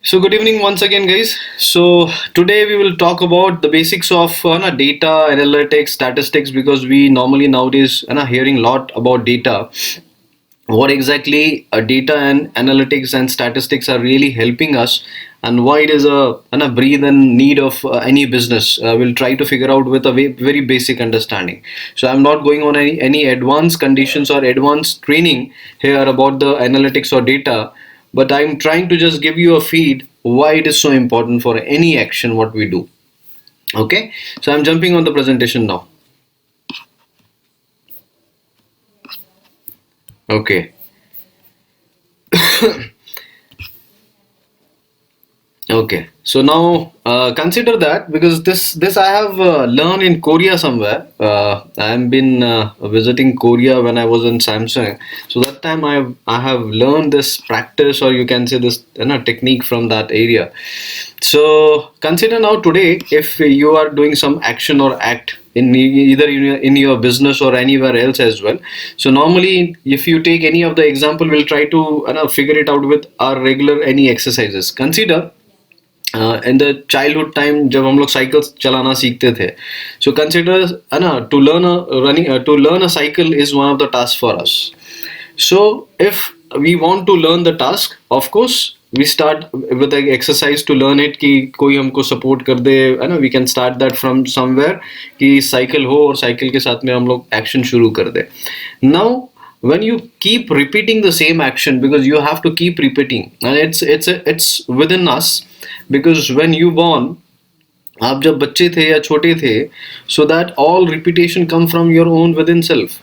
So good evening once again, guys. So today we will talk about the basics of data analytics, statistics, because we normally nowadays hearing a lot about data. What exactly data and analytics and statistics are really helping us, and why it is a breathe and need of any business. We'll try to figure out with a very basic understanding. So I'm not going on any advanced conditions or advanced training here about the analytics or data, but I'm trying to just give you a feed why it is so important for any action what we do. Okay, so I'm jumping on the presentation now. Okay. Okay, so now consider that, because this I have learned in Korea somewhere. I've been visiting Korea when I was in Samsung. So that time I have learned this practice, or you can say this technique from that area. So consider now today, if you are doing some action or act in either in your business or anywhere else as well. So normally, if you take any of the example, we'll try to figure it out with our regular any exercises. Consider in the childhood time जब हम लोग cycle चलाना सीखते थे. सो consider है ना, to learn a cycle is one of the task for us. So if we want to learn the task, of course we start with exercise to learn it, कि कोई हमको सपोर्ट कर दे, है ना. We can start that from somewhere, कि cycle हो और साइकिल के साथ में हम लोग एक्शन शुरू कर दे. Now when you keep repeating the same action, because you have to keep repeating, and it's within us, because when you born, आप जब बच्चे थे या छोटे थे, so that all repetition come from your own with in self.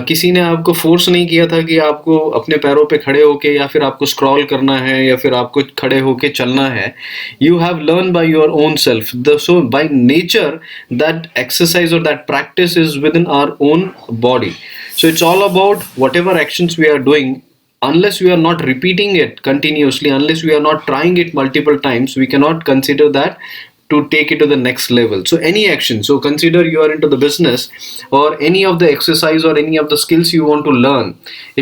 किसी ने आपको फोर्स नहीं किया था कि आपको अपने पैरों पे खड़े होके, या फिर आपको स्क्रॉल करना है, या फिर आपको खड़े होके चलना है. You have learn by your own self. So by nature that exercise और that practice is within our own body. So it's all about whatever actions we are doing. Unless we are not repeating it continuously, unless we are not trying it multiple times, we cannot consider that to take it to the next level. So any action, so consider you are into the business, or any of the exercise or any of the skills you want to learn.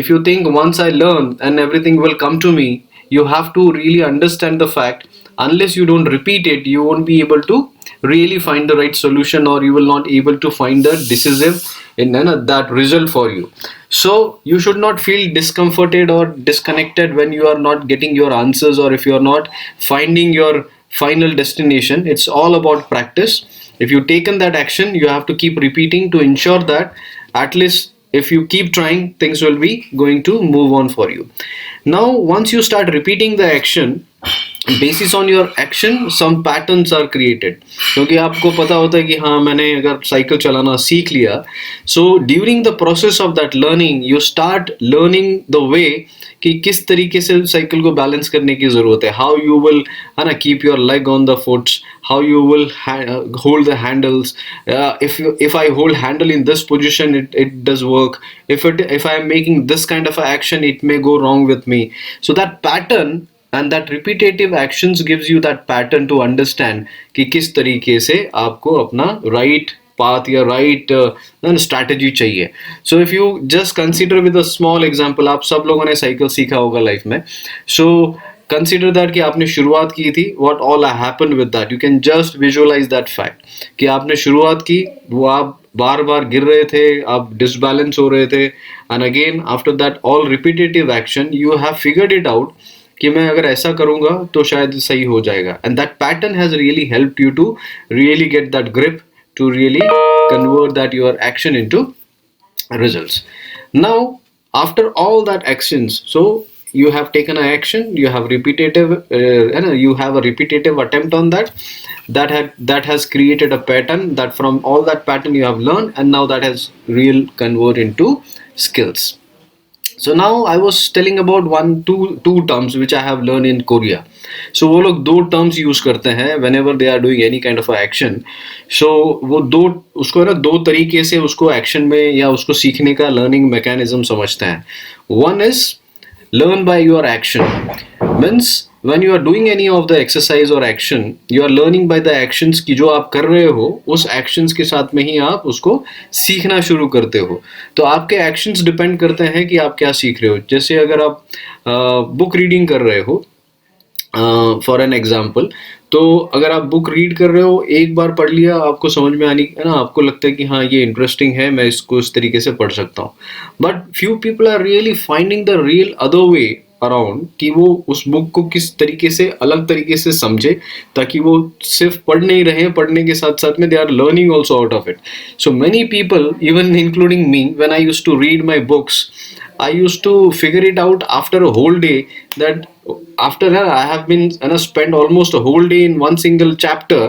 If you think once I learn and everything will come to me, you have to really understand the fact, unless you don't repeat it, you won't be able to really find the right solution, or you will not able to find the decisive in that result for you. So you should not feel discomforted or disconnected when you are not getting your answers, or if you are not finding your final destination. It's all about practice. If you taken that action, you have to keep repeating to ensure that at least if you keep trying, things will be going to move on for you. Now once you start repeating the action, basis on your action some patterns are created. क्योंकि आपको पता होता है कि हाँ, मैंने अगर cycle चलाना सीख लिया, so during the process of that learning you start learning the way कि किस तरीके से साइकिल को बैलेंस करने की ज़रूरत है. हाउ यू विल, है ना, keep your leg on the foots, how you will hold the handles. if I hold handle in this position, it does work. If I am making this kind of action, it may go wrong with me. So that pattern and that repetitive actions gives you that pattern to understand कि किस तरीके से आपको अपना right path या right strategy चाहिए. So if you just consider with a small example, आप सब लोगों ने साइकिल सीखा होगा लाइफ में. So consider that कि आपने शुरुआत की थी, what all happened with that. You can just visualize that fact कि आपने शुरुआत की, वो आप बार बार गिर रहे थे, आप डिसबैलेंस हो रहे थे, and again after that all repetitive action you have figured it out कि मैं अगर ऐसा करूंगा तो शायद सही हो जाएगा. And that pattern has really helped you to really get that grip to really convert that your action into results. Now after all that actions, so you have taken an action, you have repetitive you have a repetitive attempt on that has created a pattern, that from all that pattern you have learned, and now that has real convert into skills. So now I was telling about two terms which I have learned in Korea. So वो लोग दो terms use करते हैं whenever they are doing any kind of a action. So वो दो, उसको ना दो तरीके से उसको action में या उसको सीखने का learning mechanism समझते हैं. One is learn by your action. Means when you are doing any of the exercise or action, you are learning by the actions कि जो आप कर रहे हो, उस actions के साथ में ही आप उसको सीखना शुरू करते हो. तो आपके actions डिपेंड करते हैं कि आप क्या सीख रहे हो. जैसे अगर आप बुक रीडिंग कर रहे हो, फॉर एन एग्जाम्पल, तो अगर आप बुक रीड कर रहे हो, एक बार पढ़ लिया, आपको समझ में आनी है ना, आपको लगता है कि हाँ ये इंटरेस्टिंग है, मैं इसको इस तरीके से पढ़ सकता हूँ, but few people are really finding the real other way around, कि वो उस बुक को किस तरीके से अलग तरीके से समझे, ताकि वो सिर्फ पढ़ नहीं रहे हैं, पढ़ने के साथ साथ में they are learning also out of it. So many people, even including me, when I used to read my books, I used to figure it out after a whole day, that after that I have been spent almost a whole day in one single chapter,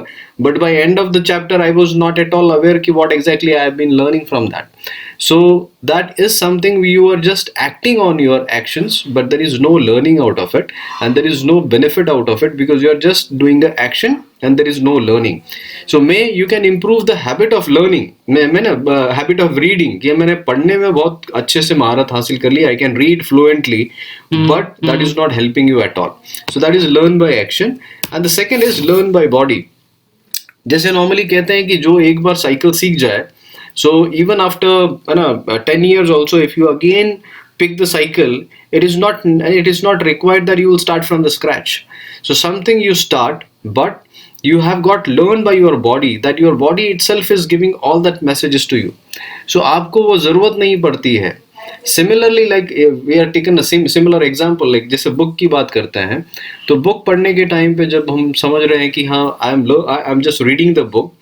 but by end of the chapter I was not at all aware ki what exactly I have been learning from that. So that is something you are just acting on your actions, but there is no learning out of it, and there is no benefit out of it, because you are just doing the action and there is no learning. So may you can improve the habit of learning. मैं ना habit of reading, कि मैंने पढ़ने में बहुत अच्छे से महारत हासिल कर ली, I can read fluently, but that is not helping you at all. So that is learn by action. And the second is learn by body. जैसे नॉर्मली कहते हैं कि जो एक बार साइकिल सीख जाए, सो इवन आफ्टर ना 10 years also, if you again pick the cycle, it is not required that you will start from the scratch. So something you start, but you have got learned by your body, that your body itself is giving all that messages to you. So आपको वो जरूरत नहीं पड़ती है. Similarly, like we are taken a similar example, like जैसे book की बात करते हैं, तो बुक पढ़ने के टाइम पे जब हम समझ रहे हैं कि हाँ I am just reading the book,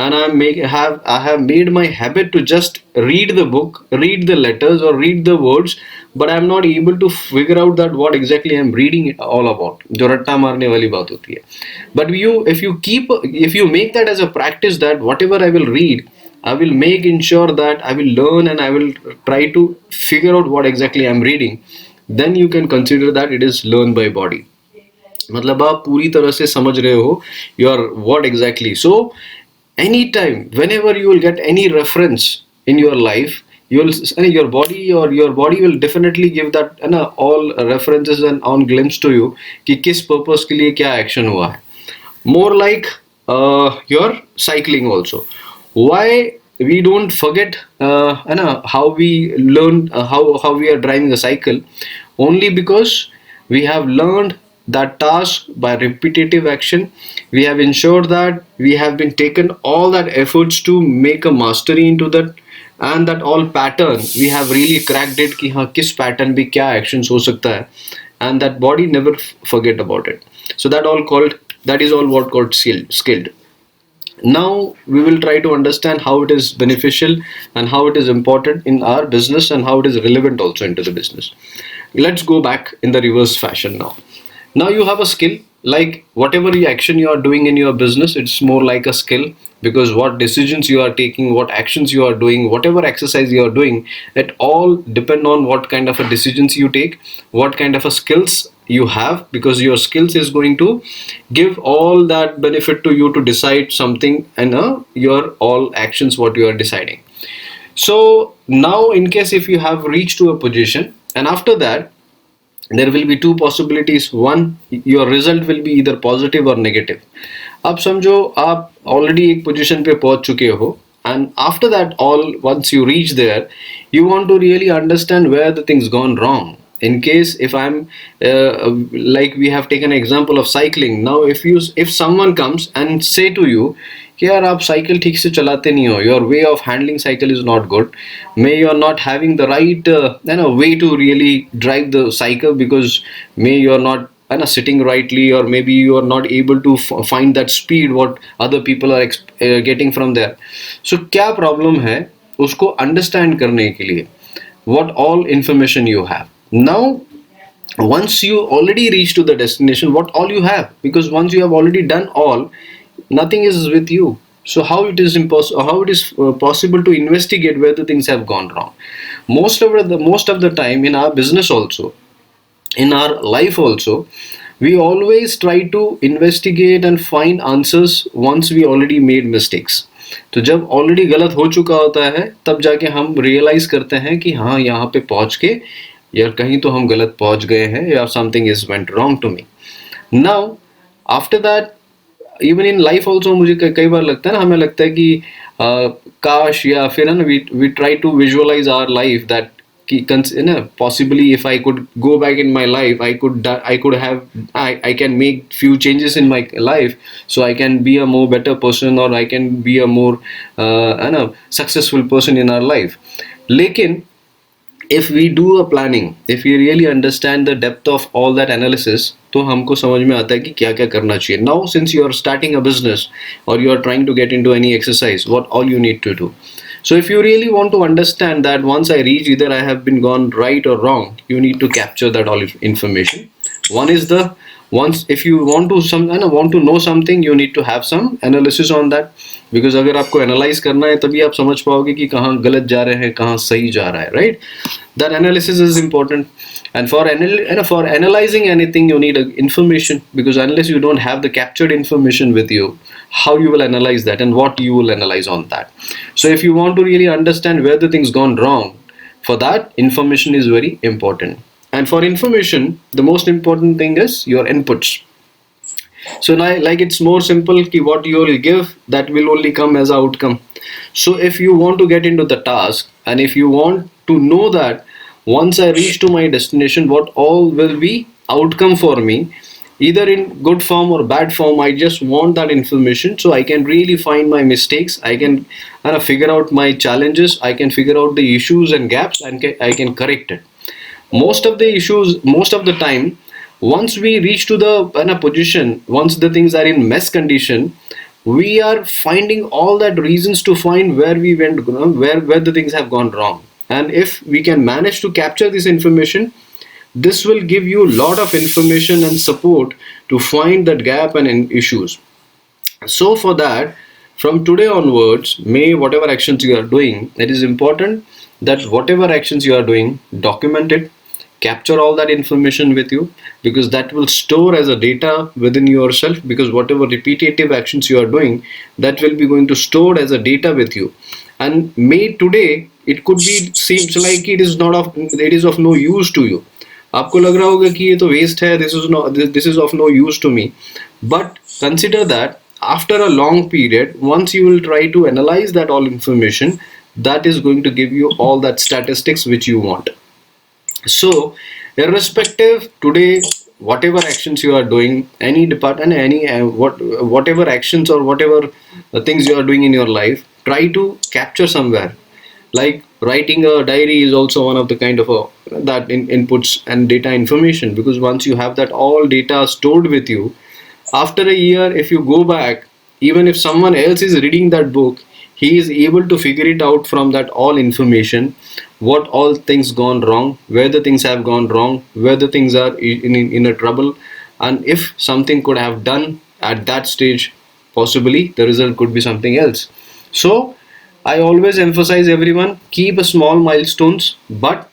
and I have made my habit to just read the book, read the letters or read the words, but I am not able to figure out that what exactly I am reading it all about, जो रट्टा मारने वाली बात होती है. But if you make that as a practice, that whatever I will read, I will make ensure that I will learn and I will try to figure out what exactly I am reading, then you can consider that it is learned by body. मतलब आप पूरी तरह से समझ रहे हो your what exactly. So anytime, whenever you will get any reference in your life, your body will definitely give that all references and on glimpse to you कि किस purpose के लिए क्या action हुआ है. More like your cycling also. Why we don't forget how we learn, how we are driving a cycle? Only because we have learned that task by repetitive action. We have ensured that we have been taken all that efforts to make a mastery into that, and that all pattern we have really cracked it कि हाँ किस pattern भी क्या actions हो सकता है, and that body never forget about it. So that is all what called skilled. Now we will try to understand how it is beneficial and how it is important in our business and how it is relevant also into the business. Let's go back in the reverse fashion now. Now you have a skill, like whatever action you are doing in your business, it's more like a skill, because what decisions you are taking, what actions you are doing, whatever exercise you are doing, it all depend on what kind of a decisions you take, what kind of a skills you have, because your skills is going to give all that benefit to you to decide something, and your all actions what you are deciding. So now in case if you have reached to a position, and after that there will be two possibilities. One, your result will be either positive or negative. अब समझो आप already एक position पे पहुंच चुके हो, and after that all, once you reach there, you want to really understand where the things gone wrong. In case if I'm like we have taken an example of cycling. Now if someone comes and say to you कि यार आप cycle ठीक से चलाते नहीं हो, your way of handling cycle is not good, may you are not having the right way to really drive the cycle, because may you are not sitting rightly, or maybe you are not able to find that speed what other people are getting from there. So क्या problem है उसको understand करने के लिए, what all information you have. Now once you already reach to the destination, what all you have, because once you have already done all, nothing is with you. So how it is possible to investigate where the things have gone wrong? Most of the time in our business also, in our life also, we always try to investigate and find answers once we already made mistakes. तो जब already गलत हो चुका होता है, तब जाके हम रियलाइज करते हैं कि हाँ यहाँ पे पहुंच के यार कहीं तो हम गलत पहुंच गए हैं, या something is went wrong to me. Now after that, even in life also, मुझे कई बार लगता है ना, हमें लगता है कि काश, या फिर है ना, we try to visualize our life that possibly if I could go back in my life, I can make few changes in my life, so I can be a more better person, or I can be a more successful person in our life. Lekin if we do a planning, if we really understand the depth of all that analysis, तो हमको समझ में आता है कि क्या क्या करना चाहिए. Now since you are starting a business or you are trying to get into any exercise, what all you need to do. So if you really want to understand that once I reach either I have been gone right or wrong, you need to capture that all information. One is the once if you want to want to know something, you need to have some analysis on that, because अगर आपको analyze करना है तभी आप समझ पाओगे कि कहाँ गलत जा रहे हैं, कहाँ सही जा रहा है, right? That analysis is important. And for analyzing anything, you need information, because unless you don't have the captured information with you, how you will analyze that and what you will analyze on that. So if you want to really understand where the things gone wrong, for that information is very important. And for information, the most important thing is your inputs. So now, like, it's more simple ki what you will give, that will only come as outcome. So if you want to get into the task, and if you want to know that once I reach to my destination, what all will be outcome for me, either in good form or bad form, I just want that information so I can really find my mistakes, I can figure out my challenges, I can figure out the issues and gaps, and I can correct it. Most of the issues, most of the time, once we reach to the position, once the things are in mess condition, we are finding all that reasons to find where we went, where the things have gone wrong. And if we can manage to capture this information, this will give you a lot of information and support to find that gap and issues. So for that, from today onwards, may whatever actions you are doing, it is important that whatever actions you are doing, document it, capture all that information with you, because that will store as a data within yourself, because whatever repetitive actions you are doing, that will be going to store as a data with you. And may today it could be seems like it is of no use to you. आपको लग रहा होगा कि ये तो waste है, this is of no use to me. But consider that after a long period, once you will try to analyze that all information, that is going to give you all that statistics which you want. So irrespective today, whatever actions you are doing, any department, whatever actions or whatever things you are doing in your life, try to capture somewhere. Like writing a diary is also one of the kind of that inputs and data information, because once you have that all data stored with you, after a year, if you go back, even if someone else is reading that book, he is able to figure it out from that all information, what all things gone wrong, where the things have gone wrong, where the things are in a trouble, and if something could have done at that stage, possibly the result could be something else. So I always emphasize everyone, keep a small milestones, but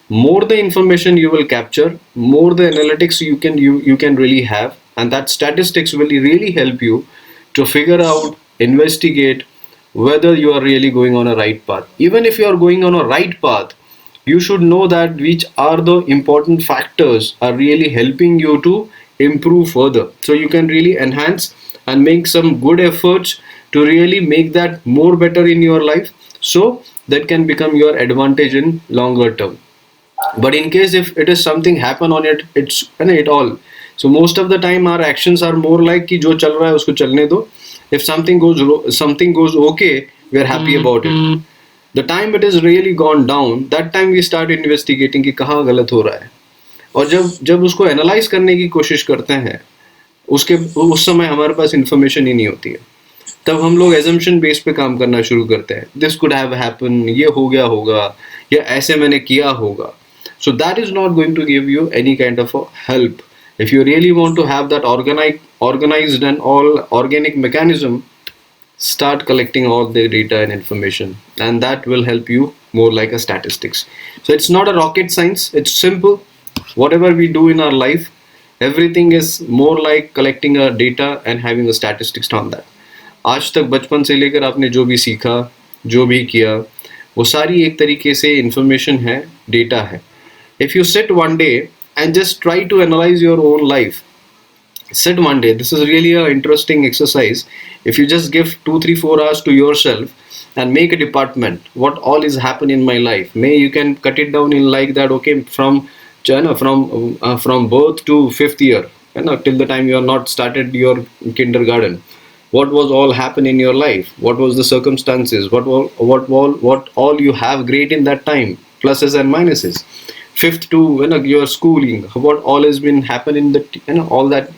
more the information you will capture, more the analytics you can really have, and that statistics will really help you to figure out, investigate whether you are really going on a right path. Even if you are going on a right path, you should know that which are the important factors are really helping you to improve further, so you can really enhance and make some good efforts to really make that more better in your life, so that can become your advantage in longer term. But in case if it is something happen on it all, so most of the time our actions are more like कि जो चल रहा है उसको चलने दो. If something goes okay, we are happy about it. The time it is really gone down, that time we start investigating कि कहाँ गलत हो रहा है. और जब उसको एनालाइज करने की कोशिश करते हैं, उस समय हमारे पास इंफॉर्मेशन ही नहीं होती है. तब हम लोग एजम्पशन बेस पे काम करना शुरू करते हैं. दिस कुड हैव हैपन, ये हो गया होगा, या ऐसे मैंने किया होगा. So that is not going to give you any kind of a help. If you really want to have that organized and all organic mechanism, start collecting all the data and information, and that will help you more like a statistics. So it's not a rocket science, it's simple. Whatever we do in our life, everything is more like collecting a data and having a statistics on that. आज तक बचपन से लेकर आपने जो भी सीखा, जो भी किया, वो सारी एक तरीके से इंफॉर्मेशन है, डेटा है. If you sit one day and just try to analyze your own life, sit one day. This is really a interesting exercise. If you just give 2 3 4 hours to yourself and make a department, what all is happen in my life, may you can cut it down in like that. Okay, from China, from birth to fifth year, till the time you are not started your kindergarten, what was all happen in your life, what was the circumstances, what all you have great in that time, pluses and minuses. Fifth to your schooling, what all has been happen in the all that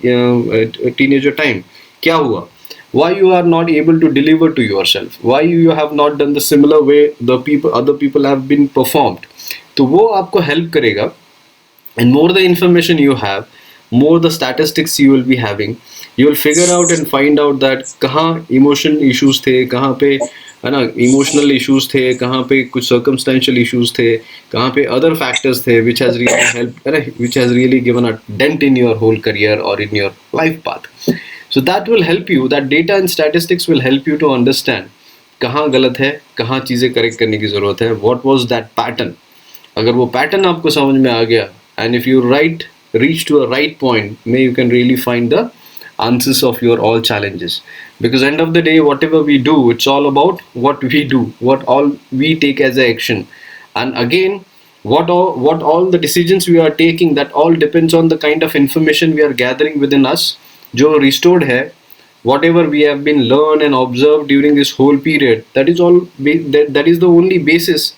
teenager time, kya hua, why you are not able to deliver to yourself, why you have not done the similar way the people other people have been performed. तो वो आपको help करेगा. And more the information you have, more the statistics you will be having, you will figure out and find out that कहाँ emotion issues थे, कहाँ पे है ना emotional issues थे, कहाँ पे कुछ circumstantial issues थे, कहाँ पे other factors थे which has really helped, है ना, which has really given a dent in your whole career or in your life path. So that will help you, that data and statistics will help you to understand कहाँ गलत है, कहाँ चीज़ें correct करने की ज़रूरत है, what was that pattern. अगर वो पैटर्न आपको समझ में आ गया, and if you reach to a right point, may you can really find the answers of your all challenges. Because end of the day, whatever we do, it's all about what we do, what all we take as a action. And again, what all the decisions we are taking, that all depends on the kind of information we are gathering within us, जो restored है, whatever we have been learned and observed during this whole period, that is all that is the only basis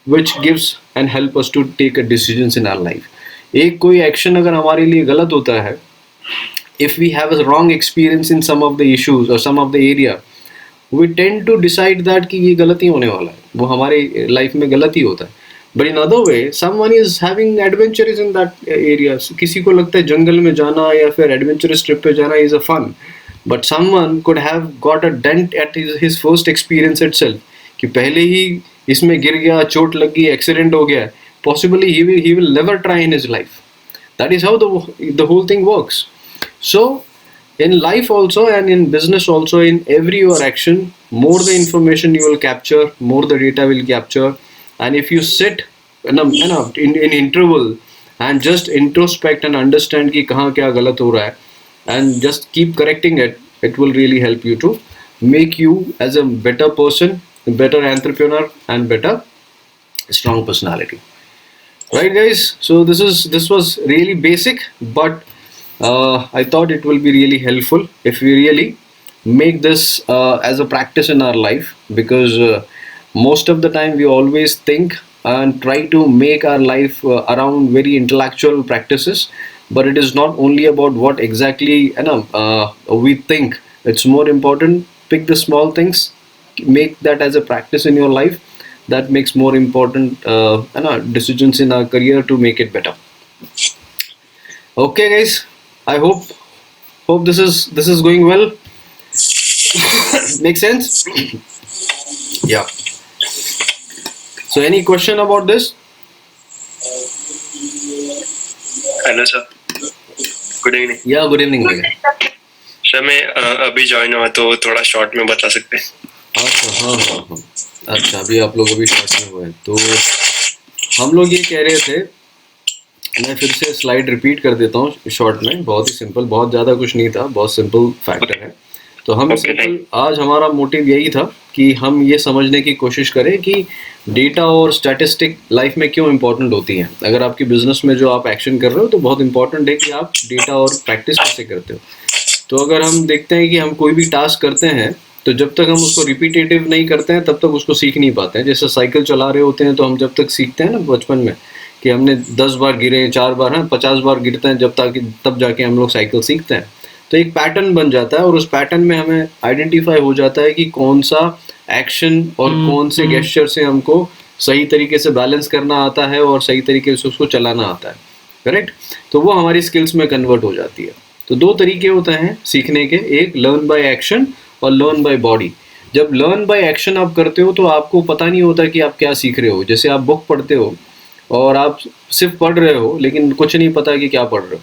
which gives and help us to take a decisions in our life. एक कोई action अगर हमारे लिए गलत होता है, if we have a wrong experience in some of the issues or some of the area, we tend to decide that कि ये गलत ही होने वाला है, वो हमारे लाइफ में गलत ही होता है. But in other way, someone is having adventures in that area. किसी को लगता है जंगल में जाना या फिर adventurous trip पे जाना is a fun. But someone could have got a dent at his first experience itself. कि पहले ही इसमें गिर गया, चोट लग गई, एक्सीडेंट हो गया, possibly he will never try in his life. That is how the whole thing works. So in life also and in business also, in every your action, more the information you will capture, more the data will capture. And if you sit in interval and just introspect and understand कि कहाँ क्या गलत हो रहा है, and just keep correcting it, it will really help you to make you as a better person, better entrepreneur, and better strong personality. Right, guys? So this was really basic, but I thought it will be really helpful if we really make this as a practice in our life, because most of the time we always think and try to make our life around very intellectual practices, but it is not only about what exactly we think. It's more important, pick the small things, make that as a practice in your life. That makes more important decisions in our career to make it better. Okay, guys, I hope this is going well. Makes sense? Yeah. So any question about this? Hello sir, good evening. Yeah, good evening, भैया. Sir मैं अभी join हुआ, तो थोड़ा short में बता सकते हैं? अच्छा, हाँ. अच्छा, अभी आप लोग अभी शॉर्ट में हुए हैं, तो हम लोग ये कह रहे थे, मैं फिर से स्लाइड रिपीट कर देता हूँ शॉर्ट में. बहुत ही सिंपल, बहुत ज़्यादा कुछ नहीं था, बहुत सिंपल फैक्टर है. तो हम सिंपल, आज हमारा मोटिव यही था कि हम ये समझने की कोशिश करें कि डेटा और स्टैटिस्टिक लाइफ में क्यों इंपॉर्टेंट होती हैं. अगर आपकी बिजनेस में जो आप एक्शन कर रहे हो, तो बहुत इंपॉर्टेंट है कि आप डेटा और प्रैक्टिस कैसे करते हो. तो अगर हम देखते हैं कि हम कोई भी टास्क करते हैं, तो जब तक हम उसको रिपीटेटिव नहीं करते हैं, तब तक उसको सीख नहीं पाते हैं. जैसे साइकिल चला रहे होते हैं, तो हम जब तक सीखते हैं ना बचपन में कि हमने 10 बार गिरे, 4 बार, 50 बार गिरते हैं, तब जाके हम लोग साइकिल सीखते हैं. तो एक पैटर्न बन जाता है, और उस पैटर्न में हमें आइडेंटिफाई हो जाता है कि कौन सा एक्शन और कौन से गेस्चर से हमको सही तरीके से बैलेंस करना आता है और सही तरीके से उसको चलाना आता है. करेक्ट? तो वो हमारी स्किल्स में कन्वर्ट हो जाती है. तो 2 तरीके होते हैं सीखने के, एक लर्न बाय एक्शन और लर्न बाय बॉडी. जब लर्न बाय एक्शन आप करते हो, तो आपको पता नहीं होता कि आप क्या सीख रहे हो. जैसे आप बुक पढ़ते हो और आप सिर्फ पढ़ रहे हो, लेकिन कुछ नहीं पता कि क्या पढ़ रहे हो.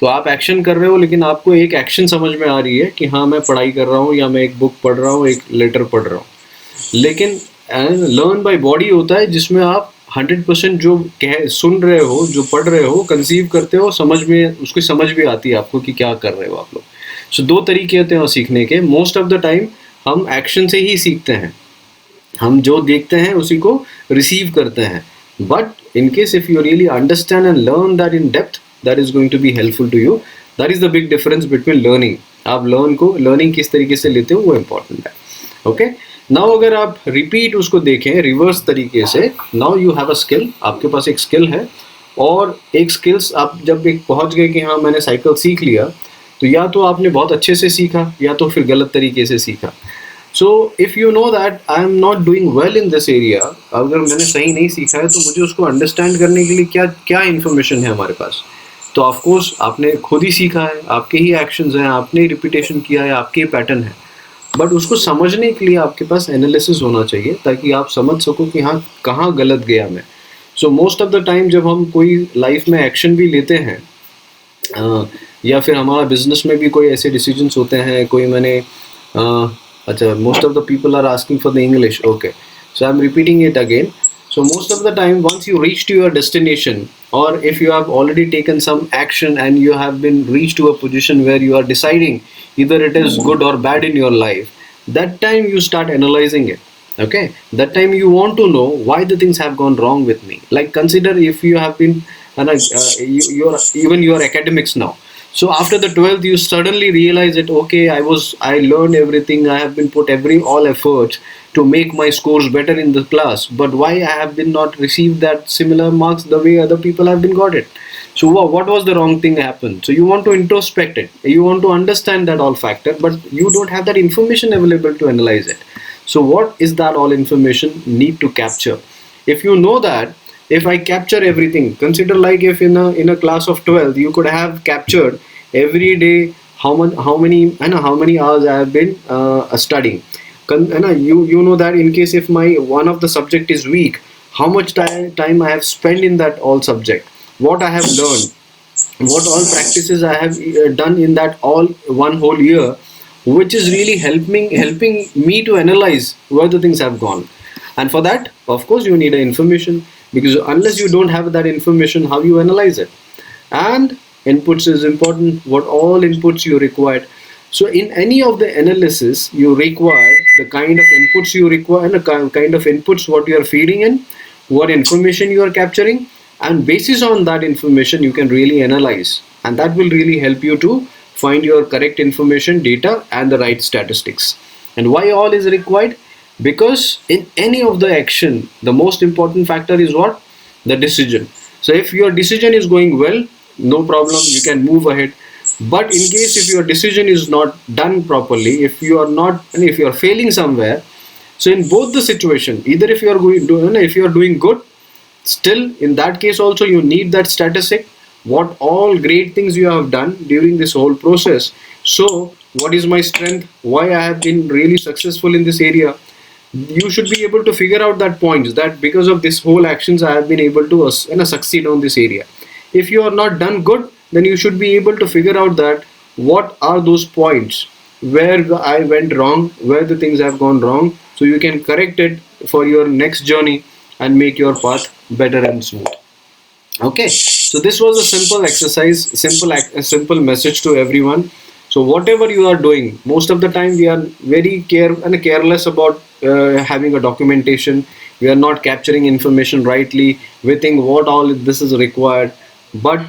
तो आप एक्शन कर रहे हो, लेकिन आपको एक एक्शन समझ में आ रही है कि हाँ, मैं पढ़ाई कर रहा हूँ, या मैं एक बुक पढ़ रहा हूँ, एक लेटर पढ़ रहा हूँ. लेकिन लर्न बाय बॉडी होता है, जिसमें आप 100% जो सुन रहे हो, जो पढ़ रहे हो, कंसीव करते हो, समझ में उसकी समझ भी आती है आपको कि क्या कर रहे हो आप लोग. सो दो तरीके होते हैं सीखने के. मोस्ट ऑफ द टाइम हम एक्शन से ही सीखते हैं. हम जो देखते हैं उसी को रिसीव करते हैं. But in case if you really understand and learn that in depth, that is going to be helpful to you. That is the big difference between learning. आप लर्निंग किस तरीके से लेते हो वो इंपॉर्टेंट है. ओके. नाउ अगर आप रिपीट उसको देखें रिवर्स तरीके से, now you have a skill, आपके पास एक स्किल है, और एक स्किल्स आप जब एक पहुंच गए कि हाँ मैंने साइकिल सीख लिया, तो या तो आपने बहुत अच्छे से सीखा या तो फिर गलत तरीके से सीखा. So if you know that I am not doing well in this area, अगर मैंने सही नहीं सीखा है तो मुझे उसको अंडरस्टैंड करने के लिए क्या क्या इन्फॉर्मेशन है हमारे पास. तो ऑफकोर्स आपने खुद ही सीखा है, आपके ही एक्शंस हैं, आपने ही रिपीटेशन किया है, आपके ही पैटर्न है. बट उसको समझने के लिए आपके पास एनालिसिस होना चाहिए ताकि आप समझ सको कि हाँ कहाँ गलत गया मैं. So most of the time जब हम कोई लाइफ में एक्शन भी लेते हैं, या फिर हमारा बिजनेस में भी कोई ऐसे डिसीजंस होते हैं, कोई मैंने अच्छा, most of the people are asking for the English. Okay, so I am repeating it again. So most of the time once you reach to your destination, or if you have already taken some action and you have been reached to a position where you are deciding either it is good or bad in your life, that time you start analyzing it. Okay, that time you want to know why the things have gone wrong with me. Like consider if you have been your even your academics now. So after the 12th you suddenly realize that okay, I learned everything, I have been put all efforts to make my scores better in the class, but why I have been not received that similar marks the way other people have been got it. So what was the wrong thing happened? So you want to introspect it, you want to understand that all factor, but you don't have that information available to analyze it. So what is that all information need to capture? If you know that, if I capture everything, consider like if in a class of 12 you could have captured every day how many hours I have been studying. You know that in case if my one of the subject is weak, how much time I have spent in that all subject, what I have learned, what all practices I have done in that all one whole year, which is really helping me to analyze where the things have gone. And for that, of course, you need information, because unless you don't have that information, how you analyze it? And inputs is important. What all inputs you required. So in any of the analysis, you require the kind of inputs you require, and the kind of inputs what you are feeding in, what information you are capturing, and basis on that information you can really analyze, and that will really help you to find your correct information, data, and the right statistics. And why all is required? Because in any of the action, the most important factor is what? The decision. So if your decision is going well, no problem, you can move ahead. But in case if your decision is not done properly, if you are failing somewhere, so in both the situation, either if you are doing good, still in that case also you need that statistic, what all great things you have done during this whole process. So what is my strength, why I have been really successful in this area. You should be able to figure out that points, that because of this whole actions I have been able to succeed on this area. If you are not done good, then you should be able to figure out that what are those points where I went wrong, where the things have gone wrong, so you can correct it for your next journey and make your path better and smooth. Okay, so this was a simple exercise, a simple message to everyone. So whatever you are doing, most of the time we are very careless about having a documentation. We are not capturing information rightly. We think what all this is required, but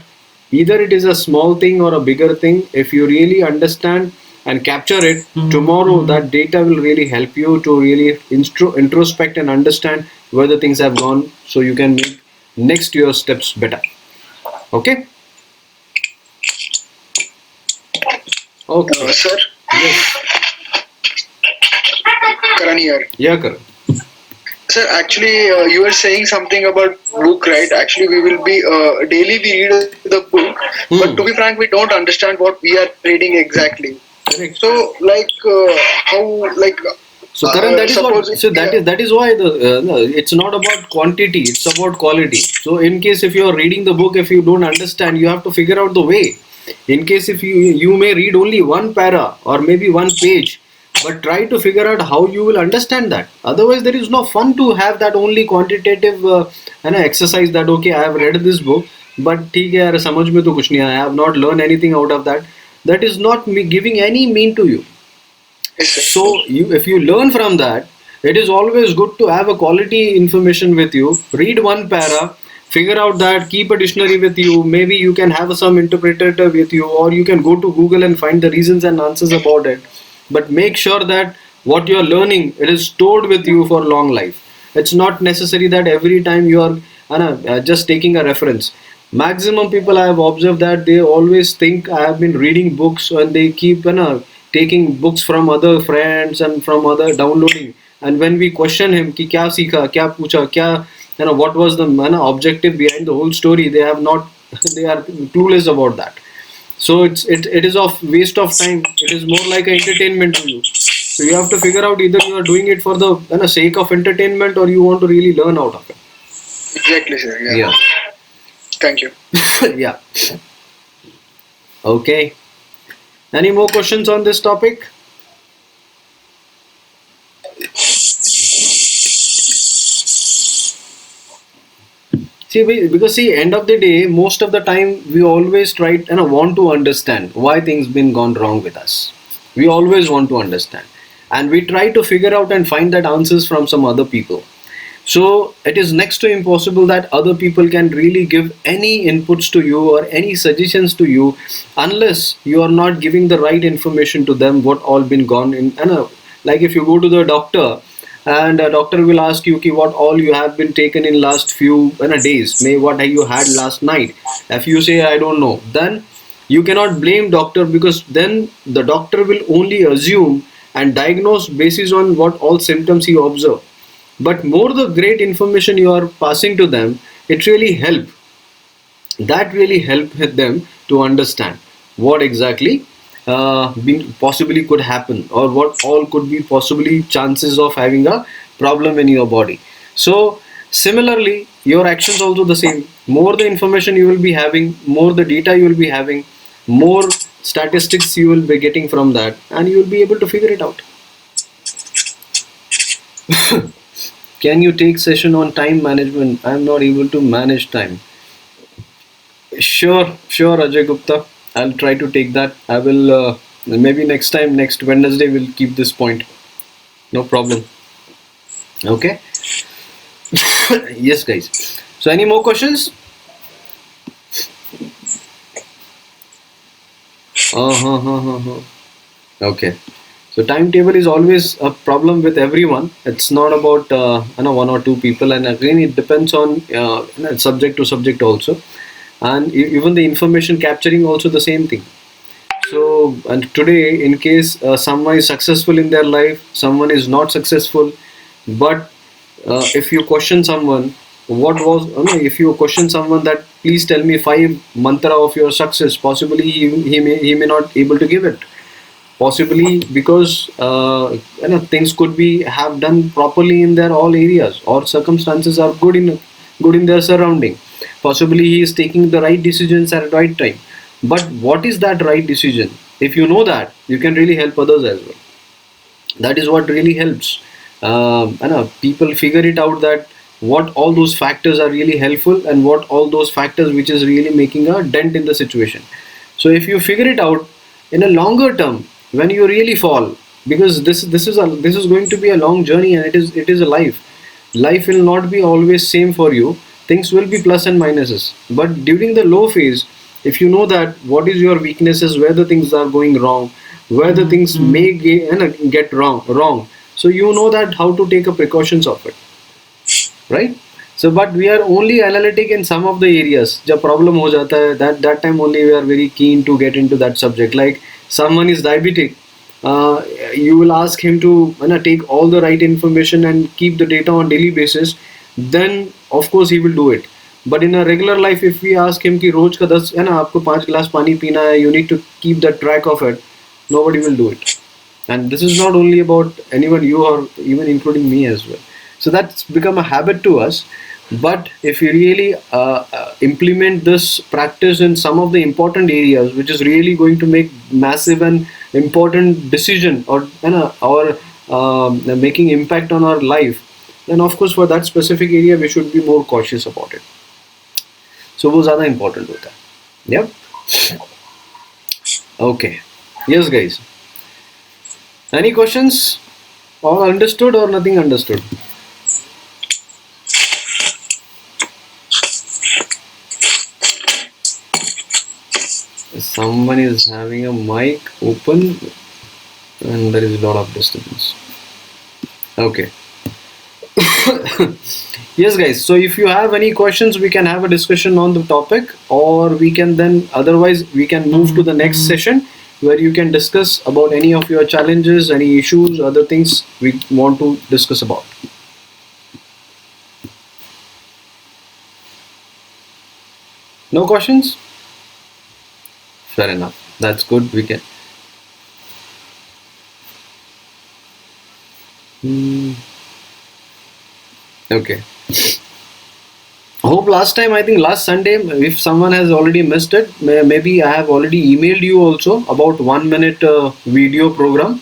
either it is a small thing or a bigger thing. If you really understand and capture it, tomorrow that data will really help you to really introspect and understand where the things have gone, so you can make next year steps better. Okay. Okay. Sir. Yes. Karan here. Yeah, Karan. Sir, actually, you were saying something about book, right? Actually, we will be daily we read the book, but to be frank, we don't understand what we are reading exactly. Correct. So, like, how, like. So, Karan, that is what. So that is why it's not about quantity; it's about quality. So, in case if you are reading the book, if you don't understand, you have to figure out the way. In case if you may read only one para or maybe one page, but try to figure out how you will understand that. Otherwise, there is no fun to have that only quantitative है ना exercise that okay I have read this book but ठीक है यार समझ में तो कुछ नहीं आया, I have not learned anything out of that. That is not me giving any mean to you. Yes, sir. So if you learn from that, it is always good to have a quality information with you. Read one para, figure out that, keep a dictionary with you. Maybe you can have some interpreter with you, or you can go to Google and find the reasons and answers about it. But make sure that what you are learning, it is stored with you for long life. It's not necessary that every time you are just taking a reference. Maximum people I have observed that they always think I have been reading books and they keep taking books from other friends and from other downloading. And when we question him कि क्या सीखा, क्या पूछा, क्या what was the objective behind the whole story, they have not they are clueless about that. So it is of waste of time. It is more like an entertainment to you. So you have to figure out either you are doing it for the sake of entertainment or you want to really learn out of it. Exactly, sir. Yeah. Yeah. Thank you. Yeah. Okay. Any more questions on this topic? Because end of the day, most of the time we always try and want to understand why things been gone wrong with us. We always want to understand, and we try to figure out and find that answers from some other people. So it is next to impossible that other people can really give any inputs to you or any suggestions to you unless you are not giving the right information to them. What all been gone in, like if you go to the doctor and a doctor will ask you what all you have been taken in last few days, may what you had last night. If you say I don't know, then you cannot blame doctor, because then the doctor will only assume and diagnose basis on what all symptoms he observed. But more the great information you are passing to them, it really help. That really help them to understand what exactly possibly could happen, or what all could be possibly chances of having a problem in your body. So similarly, your actions also the same. More the information you will be having, more the data you will be having, more statistics you will be getting from that, and you will be able to figure it out. Can you take session on time management? I am not able to manage time. Sure, Ajay Gupta. I'll try to take that. I will maybe next time, next Wednesday, we'll keep this point. No problem. Okay. Yes, guys. So, any more questions? Okay. So timetable is always a problem with everyone. It's not about one or two people, and again it depends on subject to subject also, and even the information capturing also the same thing. So and today, in case someone is successful in their life, someone is not successful, but if you question someone, if you question someone that please tell me 5 mantra of your success, possibly he may not able to give it. Possibly because things could be have done properly in their all areas, or circumstances are good in their surrounding. Possibly he is taking the right decisions at the right time. But what is that right decision? If you know that, you can really help others as well. That is what really helps. People figure it out that what all those factors are really helpful and what all those factors which is really making a dent in the situation. So if you figure it out in a longer term, when you really fall, because this is going to be a long journey, and it is a life will not be always same for you. Things will be plus and minuses, but during the low phase, if you know that what is your weaknesses, where the things are going wrong, where the things may get wrong, so you know that how to take a precautions of it, right? So but we are only analytic in some of the areas. जब problem हो जाता है, that time only we are very keen to get into that subject. Like someone is diabetic, you will ask him to take all the right information and keep the data on daily basis, then of course he will do it. But in a regular life, if we ask him कि रोज का 10 आपको 5 glass पानी पीना है, you need to keep the track of it, nobody will do it. And this is not only about anyone, you, or even including me as well. So that's become a habit to us. But if you really implement this practice in some of the important areas, which is really going to make massive and important decision, or making impact on our life, then of course for that specific area we should be more cautious about it. So वो ज़्यादा important होता है. Yep. Okay. Yes, guys. Any questions? All understood or nothing understood? Someone is having a mic open and there is a lot of disturbance. Okay. Yes, guys. So if you have any questions, we can have a discussion on the topic, or we can then otherwise we can move to the next session where you can discuss about any of your challenges, any issues, other things we want to discuss about. No questions? Fair enough. That's good. We can. Okay. Hope last time, I think last Sunday, if someone has already missed it, maybe I have already emailed you also about 1 minute video program.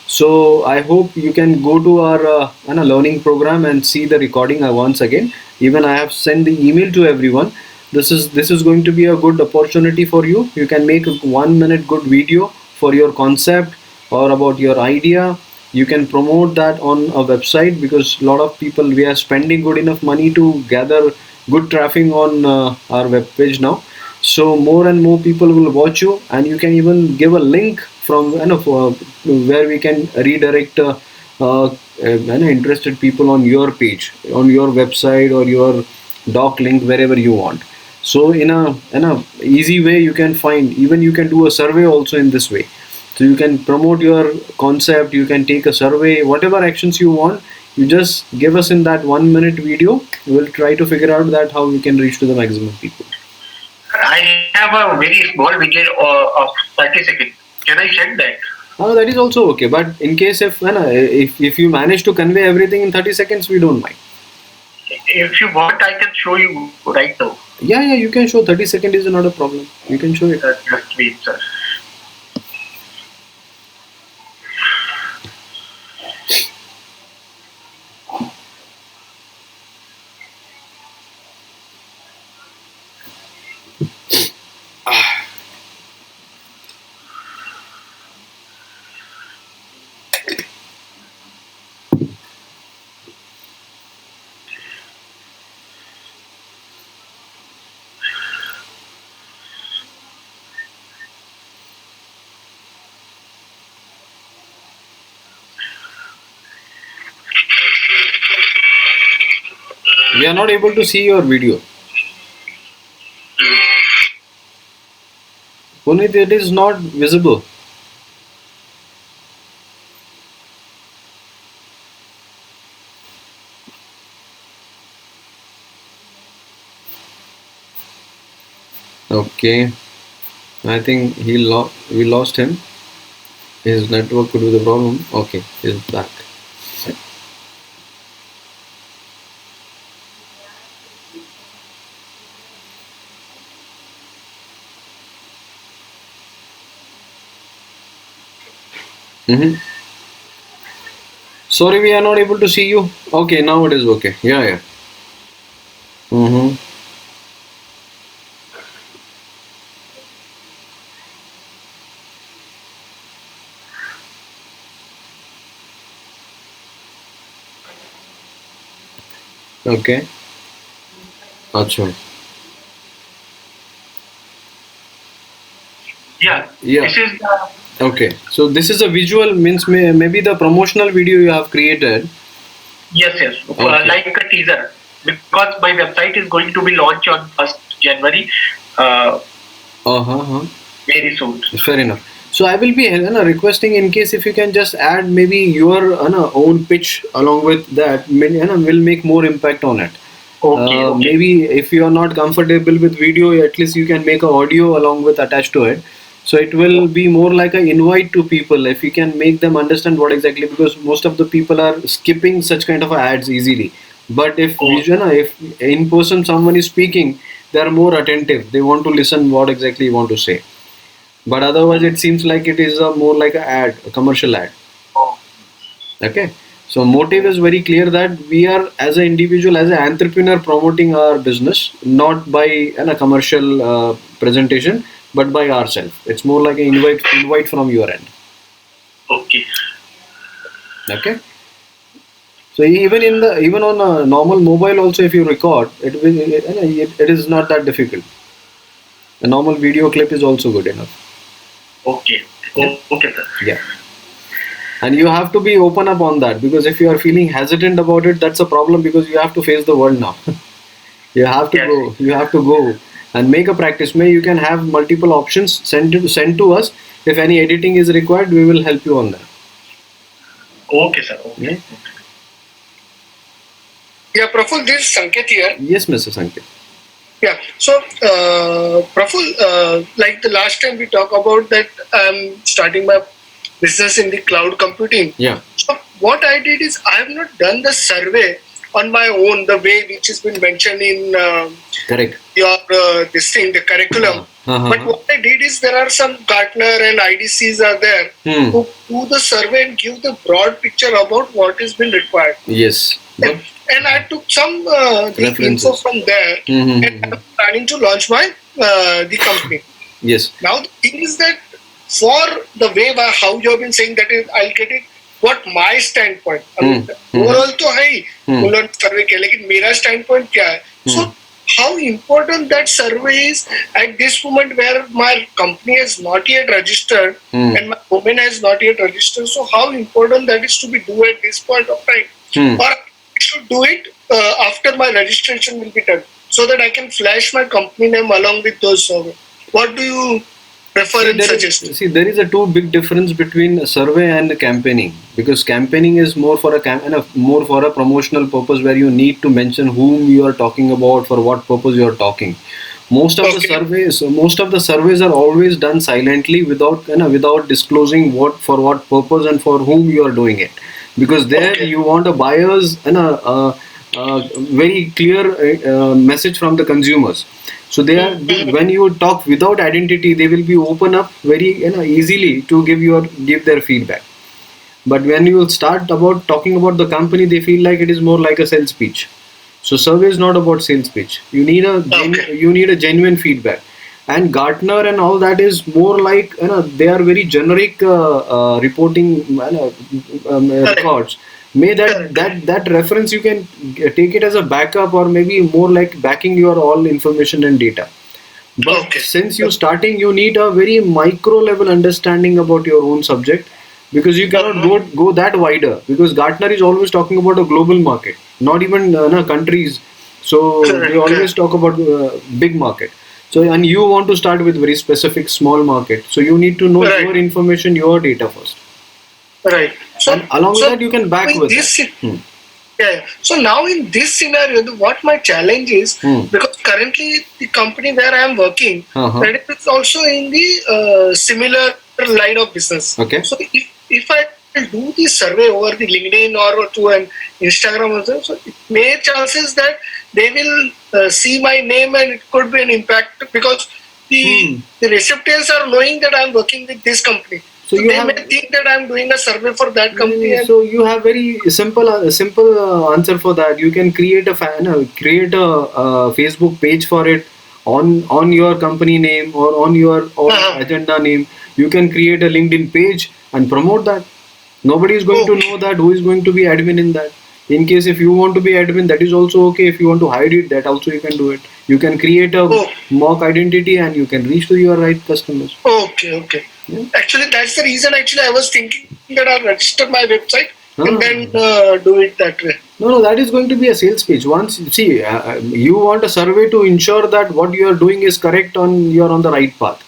So I hope you can go to our learning program and see the recording once again. Even I have sent the email to everyone. This is going to be a good opportunity for you. You can make a 1 minute good video for your concept or about your idea. You can promote that on a website, because a lot of people, we are spending good enough money to gather good traffic on our web page now. So more and more people will watch you, and you can even give a link from where we can redirect interested people on your page, on your website or your doc link, wherever you want. So in a easy way you can find, even you can do a survey also in this way. So you can promote your concept, you can take a survey, whatever actions you want, you just give us in that 1 minute video. We'll try to figure out that how we can reach to the maximum people. I have a very small video of 30 seconds. Can I send that? That is also okay, but in case if you manage to convey everything in 30 seconds, we don't mind. If you want, I can show you right now. Yeah, you can show. 30 seconds is not a problem. You can show it. Just wait, sir. We are not able to see your video. Punit, it is not visible. Okay, I think we lost him. His network could be the problem. Okay, he's back. Sorry, we are not able to see you. Okay, now it is okay. Yeah. Okay. Acha. Yeah. Yeah. This is the. Okay, so this is a visual, means maybe the promotional video you have created. Yes. Okay. Like a teaser, because my website is going to be launched on 1st January. Very soon. Fair enough. So I will be requesting, in case if you can just add maybe your own pitch along with that, will make more impact on it. Okay. Maybe if you are not comfortable with video, at least you can make a audio along with attached to it. So it will be more like an invite to people, if you can make them understand what exactly, because most of the people are skipping such kind of ads easily. But if if in person someone is speaking, they are more attentive. They want to listen what exactly you want to say. But otherwise, it seems like it is more like a commercial ad. Okay. So motive is very clear that we are as an individual, as an entrepreneur, promoting our business not by a commercial presentation, but by ourselves. It's more like an invite from your end. Okay. Okay. So even on a normal mobile also, if you record, it is not that difficult. A normal video clip is also good enough. Okay. Okay, sir. Yeah. And you have to be open up on that, because if you are feeling hesitant about it, that's a problem, because you have to face the world now. You have to Yes. go. You have to go and make a practice. May you can have multiple options. Send to us. If any editing is required, we will help you on that. Okay, sir. Okay. Yeah. Yeah, Praful, this is Sanket here. Yes, Mr. Sanket. Yeah. So, Praful, like the last time we talked about that I'm starting my business in the cloud computing. Yeah. So what I did is I have not done the survey on my own, the way which has been mentioned in Correct. your this thing, the curriculum. Uh-huh. But what I did is there are some Gartner and IDCs are there who do the survey and give the broad picture about what has been required. Yes. But, And I took some the info References. from there, Mhm. and I'm planning to launch my the company. yes. Now the thing is that for the way how you have been saying that is, I'll get it. What my standpoint? I mean, overall तो है ही, उन्होंने survey किया, लेकिन मेरा standpoint क्या है? So how important that survey is at this moment where my company has not yet registered and my domain has not yet registered. So how important that is to be do at this point of time, or I should do it after my registration will be done, so that I can flash my company name along with those survey. What do you prefer and suggest? There is a two big difference between a survey and campaigning, because campaigning is more for more for a promotional purpose, where you need to mention whom you are talking about, for what purpose you are talking. Most of the surveys are always done silently, without disclosing for what purpose and for whom you are doing it, because there you want a buyer's very clear message from the consumers. So they are, when you talk without identity, they will be open up very easily to give their feedback. But when you will start talking about the company, they feel like it is more like a sales pitch. So survey is not about sales pitch. You need a genuine feedback. And Gartner and all that is more like they are very generic reporting records. May that reference you can take it as a backup, or maybe more like backing your all information and data. But since you're starting, you need a very micro level understanding about your own subject, because you cannot go that wider, because Gartner is always talking about a global market, not even countries. So they always talk about big market. So, and you want to start with very specific small market. So you need to know your information, your data first. Right. So and along with that, you can back with this. Yeah. So now in this scenario, what my challenge is, because currently the company where I am working, that is also in the similar line of business. Okay. So if I do the survey over the LinkedIn or to an Instagram or so it may chances that they will see my name and it could be an impact, because the receptors are knowing that I am working with this company. So they may think that I am doing a survey for that company. So you have very simple answer for that. You can create a Facebook page for it on your company name or on your agenda name. You can create a LinkedIn page and promote that. Nobody is going to know that who is going to be admin in that. In case if you want to be admin, that is also okay. If you want to hide it, that also you can do it. You can create a mock identity and you can reach to your right customers. Okay. Yeah. Actually, that's the reason. Actually, I was thinking that I'll register my website and then do it that way. No, that is going to be a sales page. Once you want a survey to ensure that what you are doing is correct, you're on the right path.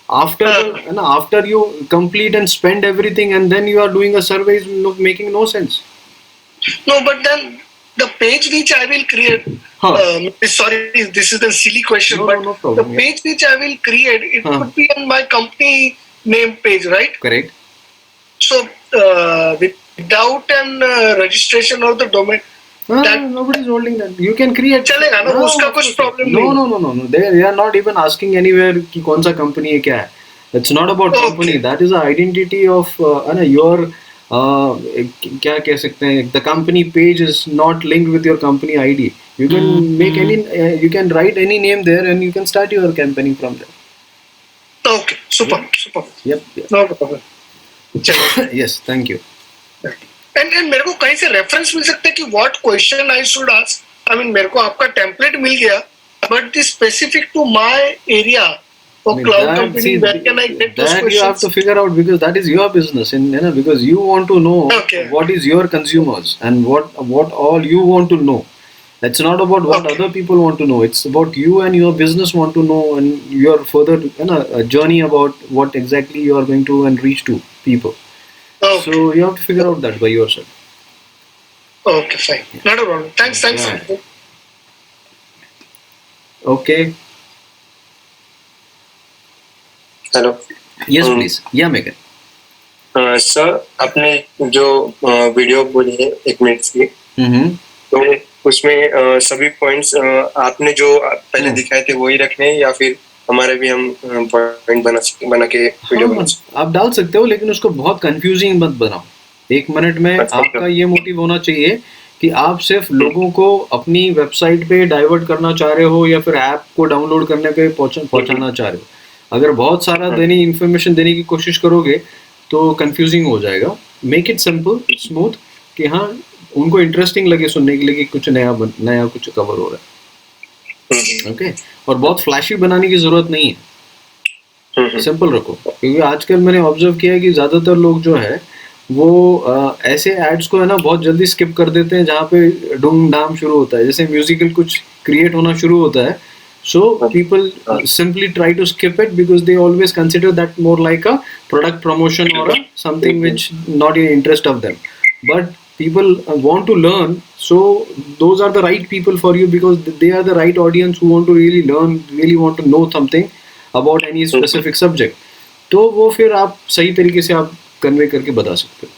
After you complete and spend everything, and then you are doing a survey is making no sense. No, but then the page which I will create. Sorry, this is a silly question, but no problem, the page which I will create, it could be on my company name page, right? Correct. So without an registration of the domain, nobody is holding that. You can create. चलेगा ना, उसका कुछ problem नहीं. No. They are not even asking anywhere कि कौन सा company है क्या है. It's not about company. That is the identity of your क्या कह सकते हैं, the company page is not linked with your company ID. You can make any, you can write any name there and you can start your campaigning from there. Okay, super. Yep. No problem. चलो. Yes, thank you. And मेरे को कहीं से reference मिल सकता है कि what question I should ask. I mean मेरे को आपका टेम्पलेट मिल गया, but this specific to my area I for mean, cloud that, company, see, where can I get those that you have to questions? figure out because that is your business, and you know, because you want to know Okay. what is your consumers and what all you want to know. It's not about what Okay. other people want to know. It's about you and your business want to know, and your further, you know, a journey about what exactly you are going to and reach to people. Okay. So you have to figure out that by yourself. Okay, fine. Not a problem. Thanks. Right. Okay. Hello Yes, please. Yeah, Megan. Sir, आपने जो video बोली है 1 minute की, Mm-hmm. तो उसमें सभी points आपने जो पहले दिखाए थे वही रखने हैं, या फिर हमारे भी हम पॉइंट बना के वीडियो बना सकते आप डाल सकते हो, लेकिन उसको बहुत कंफ्यूजिंग मत बनाओ. 1 मिनट में अच्छा, आपका ये मोटिव होना चाहिए कि आप सिर्फ लोगों को अपनी वेबसाइट पे डाइवर्ट करना चाह रहे हो या फिर ऐप को डाउनलोड करने पे पहुंचाना चाह रहे हो. अगर बहुत सारा इन्फॉर्मेशन देने की कोशिश करोगे तो कंफ्यूजिंग हो जाएगा. मेक इट सिंपल, स्मूथ, कि हाँ उनको इंटरेस्टिंग लगे सुनने के लिए कि कुछ नया कुछ कवर हो रहा है. ओके. और बहुत फ्लैशी बनाने की जरूरत नहीं है, सिंपल रखो. क्योंकि आजकल मैंने ऑब्जर्व किया है कि ज्यादातर लोग जो है वो ऐसे एड्स को है ना बहुत जल्दी स्किप कर देते हैं जहाँ पे डूम डाम शुरू होता है, जैसे म्यूजिकल कुछ क्रिएट होना शुरू होता है. So people simply try to skip it because they always consider that more like a product promotion or something which not in interest of them. But people want to learn, so those are the right people for you because they are the right audience who want to really learn, really want to know something about any specific subject. तो वो फिर आप सही तरीके से आप convey करके बता सकते हो.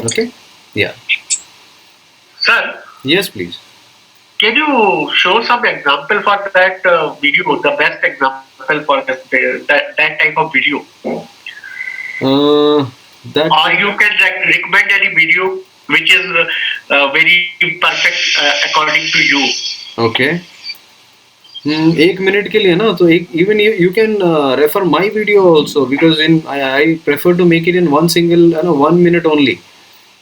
Okay? Yeah. Sir, Yes, please. can you show some example for that video, the best example for that type of video? That Or you can recommend any video which is very perfect according to you. Okay. 1 minute के लिए ना, तो एक even you can refer my video also because I prefer to make it in one single 1 minute only.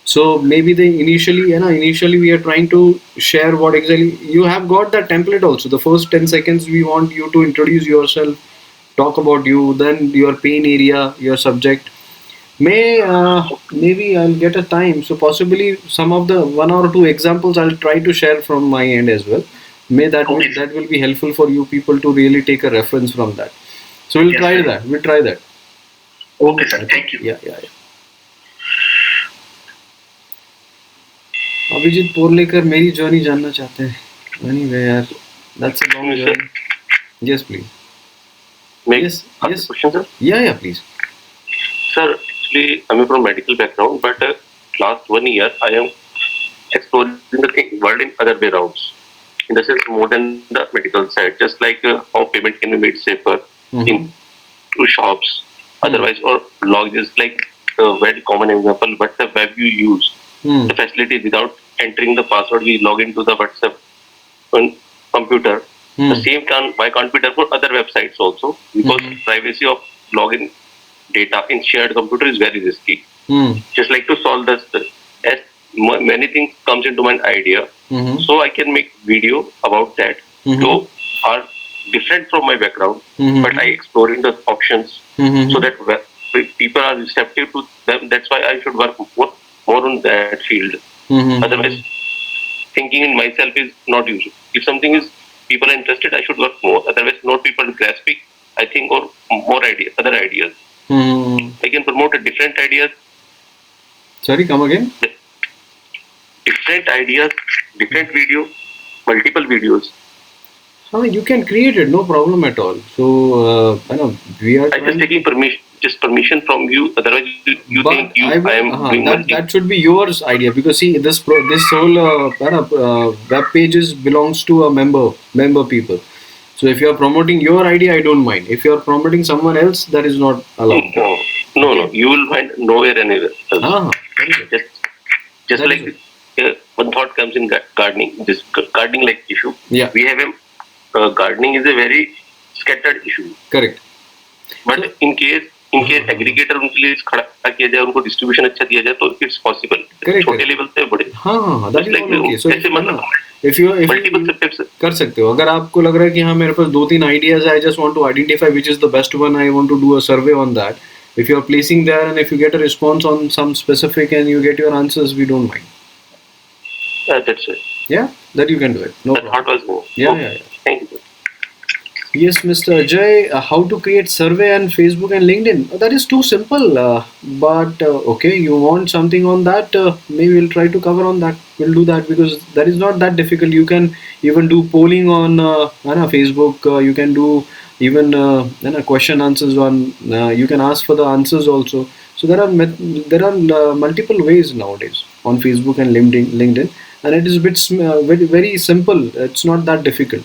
So maybe initially we are trying to share what exactly you have got that template also. The first 10 seconds we want you to introduce yourself, talk about you, then your pain area, your subject. Maybe I'll get a time, so possibly some of the 1 or 2 examples I'll try to share from my end as well. That will be helpful for you people to really take a reference from that. So we'll Yes, try sir. that. We'll try that. Okay, sir. Thank you. Yeah. Abhijit पोरलेकर मेरी journey जानना चाहते हैं. Anyway, यार, that's a long journey. Yes, please. Yes. Question, sir. Yeah, please. Sir, actually, I'm from medical background, but last 1 year I am exploring the world in other way rounds. In the sense, more than the medical side, just like how payment can be made safer in through shops. Otherwise, or log is like a very common example. WhatsApp web you use the facility without entering the password. We log into the WhatsApp on computer. The same can't be done for other websites also because privacy of login data in shared computer is very risky. Just like to solve this, as many things comes into my idea, so I can make video about that. So are different from my background, but I exploring the options so that people are receptive to them. That's why I should work more on that field. Otherwise, thinking in myself is not usual. If something is people are interested, I should work more. Otherwise, not people grasping, I think, or more ideas, other ideas. I can promote a different ideas. Sorry, come again. Different ideas, different video, multiple videos. You can create it, no problem at all. So, I know we are. I'm just taking permission from you. Otherwise, you think I am doing that should be yours idea because see this whole web pages belongs to a member people. So if you are promoting your idea, I don't mind. If you are promoting someone else, that is not allowed. No. No, no, you will find nowhere anywhere else. हाँ, very good. Just That like is one thought comes in gardening, this gardening like issue. Yeah. We have a gardening is a very scattered issue. Correct. But in case aggregator उनके लिए खड़ा किया जाए, उनको distribution अच्छा दिया जाए, तो इट्स पॉसिबल. छोटे लेवल से बड़े. हाँ, that is all okay. So ऐसे मतलब if you मल्टीपल स्टेप्स कर सकते हो. अगर आपको लग रहा है कि हाँ मेरे पास 2-3 आइडियाज है, I just want to identify which is the best one, I want to do a survey on that. If you are placing there and if you get a response on some specific and you get your answers, we don't mind. that's it. Yeah, that you can do it. No That problem. thought was more. Yeah, Okay. yeah. Thank you. Yes, Mr. Ajay, how to create survey on Facebook and LinkedIn? That is too simple. But okay, you want something on that? Maybe we'll try to cover on that. We'll do that because that is not that difficult. You can even do polling on Facebook. You can do even question answers on. You can ask for the answers also. So there are multiple ways nowadays on Facebook and LinkedIn, and it is a bit very very simple. It's not that difficult.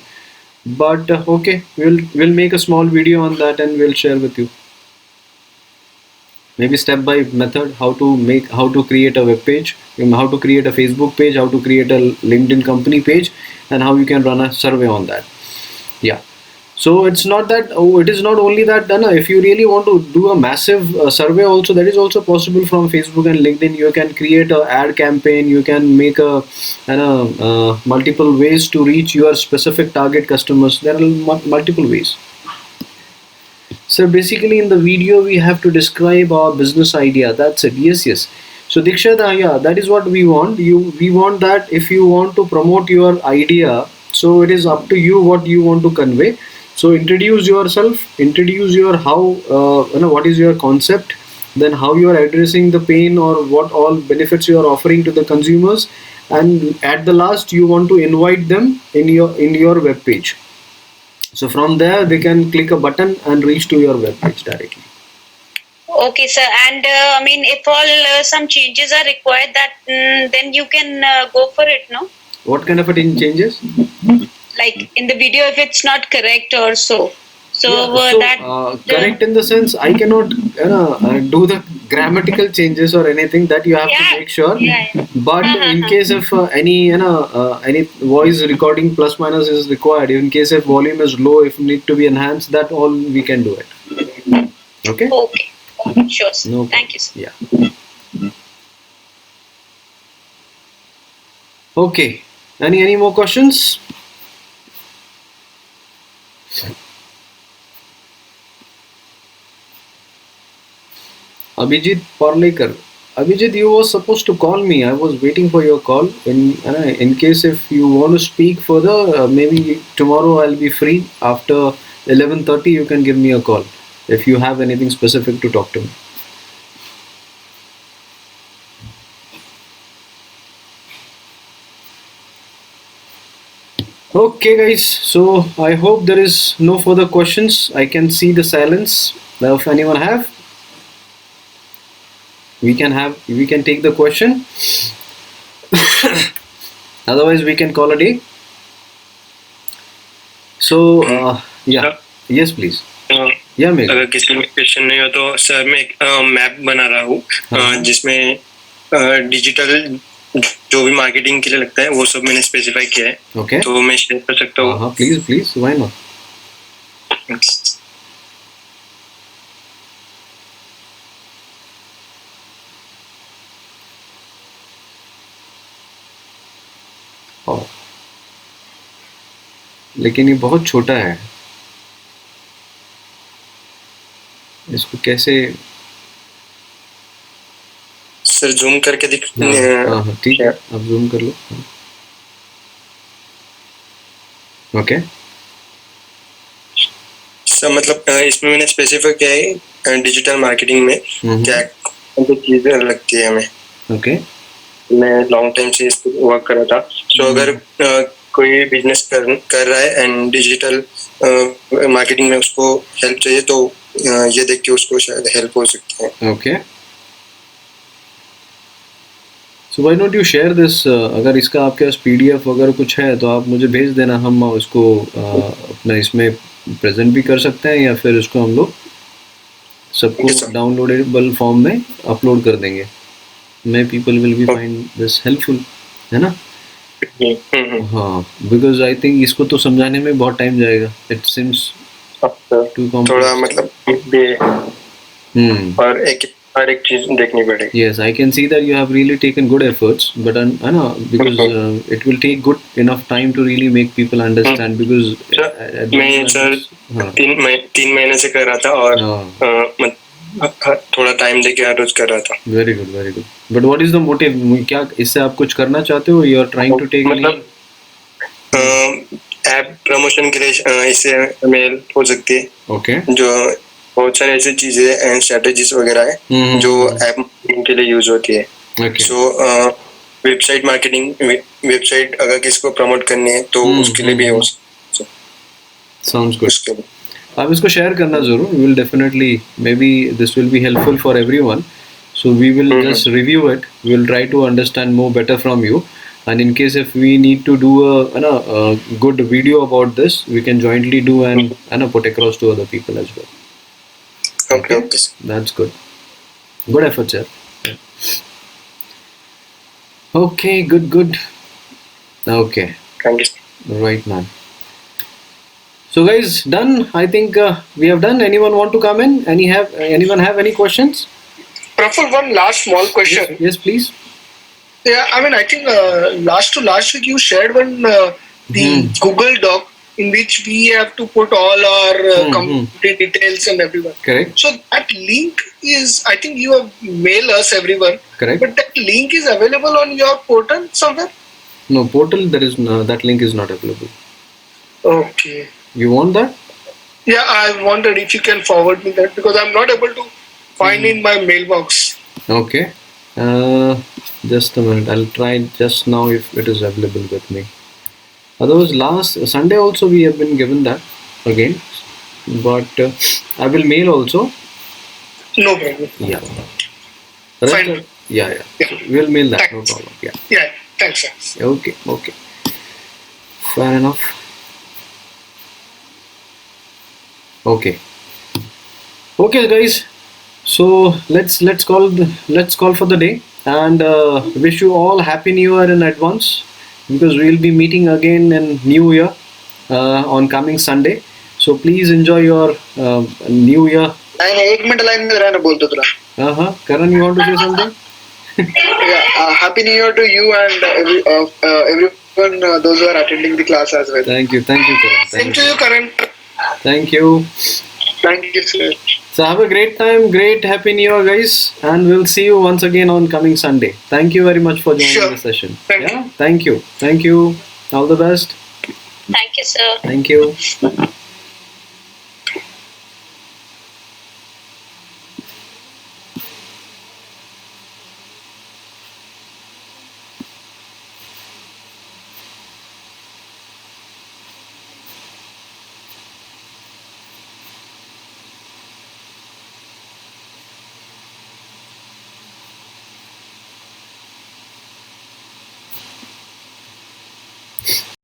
But okay, we'll make a small video on that and we'll share with you. Maybe step by method how to create a web page, how to create a Facebook page, how to create a LinkedIn company page, and how you can run a survey on that. Yeah. So it's not that it is not only that if you really want to do a massive survey also, that is also possible from Facebook and LinkedIn. You can create a ad campaign, you can make multiple ways to reach your specific target customers. There are multiple ways. So basically in the video we have to describe our business idea. That's it. Yes. So Diksha, yeah, that is what we want. We want that if you want to promote your idea, so it is up to you what you want to convey. So introduce yourself, introduce your what is your concept, then how you are addressing the pain or what all benefits you are offering to the consumers, and at the last you want to invite them in your web page. So from there they can click a button and reach to your web page directly. Okay, sir. And I mean, if all some changes are required, that then you can go for it, no? What kind of changes? Like in the video, if it's not correct or so. So correct in the sense I cannot do the grammatical changes or anything that you have to make sure. Yeah. But in case if any voice recording plus minus is required, in case if volume is low, if need to be enhanced, that all we can do it. Okay. Okay. Sure, sir. No Thank you, sir. Yeah. Okay. Any more questions? Abhijit Parlekar. Abhijit, you were supposed to call me. I was waiting for your call. In case if you want to speak further, maybe tomorrow I'll be free after 11:30. You can give me a call if you have anything specific to talk to me. Okay guys, so I hope there is no further questions. I can see the silence. Now if anyone have, we can take the question. Otherwise we can call a day. So yeah, yes please. Yeah, Meg. अगर किसी में question नहीं हो तो sir मैं एक map बना रहा हूँ जिसमें डिजिटल जो भी मार्केटिंग के लिए लगता है वो सब मैंने स्पेसिफाई किया है. Okay. तो मैं शेयर कर सकता हूँ. Please, why not? लेकिन ये बहुत छोटा है, इसको कैसे सर जूम करके दिख. हाँ ठीक है, आप जूम कर लो. ओके सर मतलब इसमें मैंने स्पेसिफाई किया है डिजिटल मार्केटिंग में क्या चीजें लगती है हमें. ओके. मैं लॉन्ग टाइम से इस पर वर्क कर रहा था. सो अगर कोई बिजनेस कर रहा है एंड डिजिटल मार्केटिंग में उसको हेल्प चाहिए तो ये देख के उसको शायद हेल्प हो सकती है. Okay. So why not you share this. अगर इसका आपके पास PDF वगैरह कुछ है तो आप मुझे भेज देना. हम उसको अपना इसमें प्रेजेंट भी कर सकते हैं या फिर इसको हम लोग सबको Okay, sir. डाउनलोडेबल फॉर्म में अपलोड कर देंगे. May people will be find this helpful, है ना? हाँ, बिकॉज आई थिंक इसको तो समझाने में बहुत टाइम जाएगा. इट सिम्स टू थोड़ा कॉम्प्लेक्स. मतलब ये और हर एक चीज देखनी पड़ेगी. Yes, I can see that you have really taken good efforts, but I know because it will take good enough time to really make people understand because मैं sir हाँ. 3 महीने से कर रहा था और हाँ. थोड़ा टाइम देके हर रोज कर रहा था. Very good, very good. But what is the motive? क्या इससे आप कुछ करना चाहते हो? You are trying to take मतलब ऐप प्रमोशन के लिए इससे मेल हो सकती है. Okay. जो बहुत सारे ऐसी चीजें एंड स्ट्रेटेजीज वगैरह है जो ऐप मार्केटिंग के लिए यूज होती है. Okay. सो वेबसाइट मार्केटिंग, वेबसाइट अगर किसी को प्रमोट करनी है तो उसके लिए भी हो. Sounds good. उसके लिए आप इसको शेयर करना जरूर. We will definitely, maybe this will be helpful for everyone. So we will just review it. We will try to understand more better from you. And in case if we need to do a good video about this, we can jointly do and put across to other people as well. Okay, okay. That's good. Good effort, sir. Okay, good. Okay, Thank you. right, man. So guys, done. I think we have done. Anyone want to come in? Anyone have any questions? Praful, one last small question. Yes, please. Yeah, I mean, I think last week you shared one the Google Doc in which we have to put all our company details and everyone. Correct. So that link is, I think you have mailed us everyone. Correct. But that link is available on your portal somewhere. No portal. There is no, that link is not available. Okay. You want that? Yeah, I wondered if you can forward me that because I'm not able to find in my mailbox. Okay. Just a minute. I'll try just now if it is available with me. Otherwise, last Sunday also we have been given that again, but I will mail also. No problem. Yeah. Fine. Yeah. Yeah. So we'll mail that. Thanks. No problem. Yeah. Yeah, thanks, sir. Okay. Fair enough. Okay, guys. So let's call for the day and wish you all happy new year in advance because we will be meeting again in new year on coming Sunday. So please enjoy your new year. नहीं 1 minute line में रहना बोलते तुरा. Karan, you want to say something? Yeah, happy new year to you and everyone those who are attending the class as well. Thank you, Karan. Same to you, Karan. Thank you. Thank you, sir. So have a great time, great happy new year, guys, and we'll see you once again on coming Sunday. Thank you very much for joining Sure. the session. Thank Thank you. All the best. Thank you, sir. Thank you.